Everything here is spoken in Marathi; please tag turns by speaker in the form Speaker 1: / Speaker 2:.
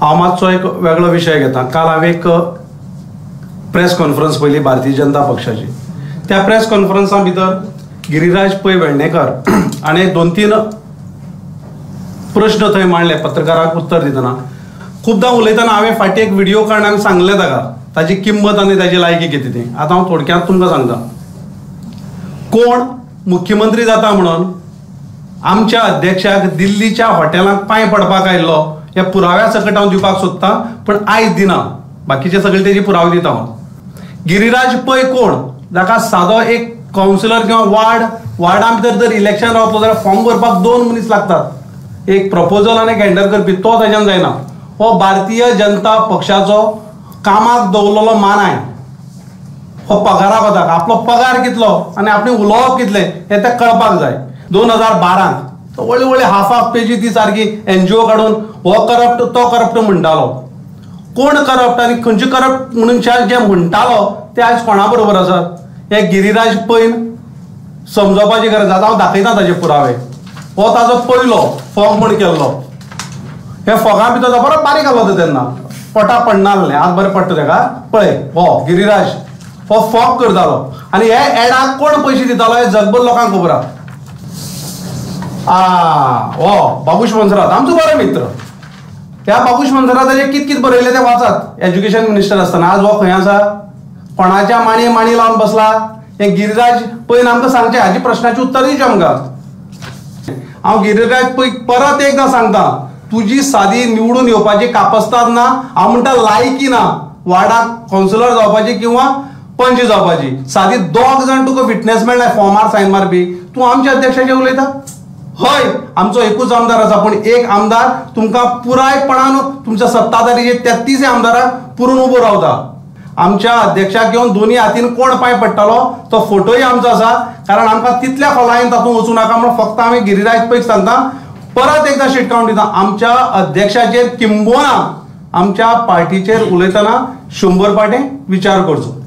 Speaker 1: हांव मातसो एक वेगळो विशय घेता। काल हांवें एक प्रेस कॉन्फरन्स पयली भारतीय जनता पक्षाची। त्या प्रेस कॉन्फरन्सा भितर गिरीराज पै वेर्णेकर हाणें 2-3 प्रश्न थंय मांडले पत्रकारांक उत्तर दितना। खूबदां उलयतना हांवें फाटीं एक व्हिडिओ काडून सांगलें ताची किंमत आनी ताची लायकी कितें ती। आतां हांव थोडक्यांत तुमकां सांगता। कोण मुख्यमंत्री जाता म्हणून आमच्या अध्यक्षाक दिल्लीच्या हॉटेलांत पांय पडपाक आयिल्लो ह्या पुराव्या सकट हांव दिवपाक सोदतां, पण आयज दिना। बाकीचे सगळे तेजी पुरावे दिता हांव। गिरीराज पै कोण, जाका सादो एक कावन्सिलर किंवा वार्डा भितर जर इलेक्शन रावतलो जाल्यार फॉर्म भरपाक 2 मनीस लागतात। एक प्रपोजल आनी एक हँडल करपी, तो ताच्यान जायना। हो भारतीय जनता पक्षाचो कामाक दवरलेलो मानाय। हो पगाराक वता, आपलो पगार कितलो आनी आपणें उलोवप कितलें हें तें कळपाक जाय। 2012 व्हडली हाफ पेजी ती सारकी NGO काडून हो करप्ट तो करप्ट म्हणटालो। कोण करप्ट आनी खंयचे करप्ट म्हणून जे म्हणटालो ते आयज कोणा बरोबर आसात हे गिरीराज पैन समजोवपाची गरज आसा। हांव दाखयता ताजे पुरावे। हो ताजो पयलो फॉग म्हण केल्लो। हे फॉगा भितर बरो बारीक आसलो तो तेन्ना, पोटा पडनासलें। आज बरें पडटा तेका। पळय हो गिरीराज हो फॉग करतालो आनी हे एडाक कोण पयशे दितालो हे जगभर लोकांक खबर आसा। हो बाबूश मनसरात आमचो बरो मित्र। ह्या बाबूश मनसराताचे कित बरयले ते वाचात। एज्युकेशन मिनिस्टर आसतना आज हो खंय आसा, कोणाच्या माणी लावन बसला। हे गिरीराज पैन आमकां सांगचें, हाजी प्रश्नाची उत्तर दिवचें आमकां। हांव गिरीराज पै परत एकदां सांगता, तुजी सादी निवडून येवपाची कापस्ताद ना। हांव म्हणटा लायकी ना वार्डाक कावन्सिलर जावपाची किंवा पंच जावपाची। सादी 2 जाण तुका विटनेस मेळ्ळाय फॉर्मार सायन मारपी, तूं आमच्या अध्यक्षाचेर उलयता। हय आमचो एकूच आमदार आसा, पण एक आमदार तुमकां पुरायपणान तुमच्या सत्ताधारीचे 33 आमदाराक पुरून उबो रावता। आमच्या अध्यक्षाक घेवन दोन्ही हातीन कोण पांय पडटालो तो फोटोय आमचो आसा। कारण आमकां तितल्या खोलायेन तातूंत वचूं नाका म्हणून फक्त हांवें गिरीराज पैक सांगता। परत एकदां शिटकावन दिता, आमच्या अध्यक्षाचेर किंबोना आमच्या पार्टीचेर उलयतना 100 पाटें विचार करचो।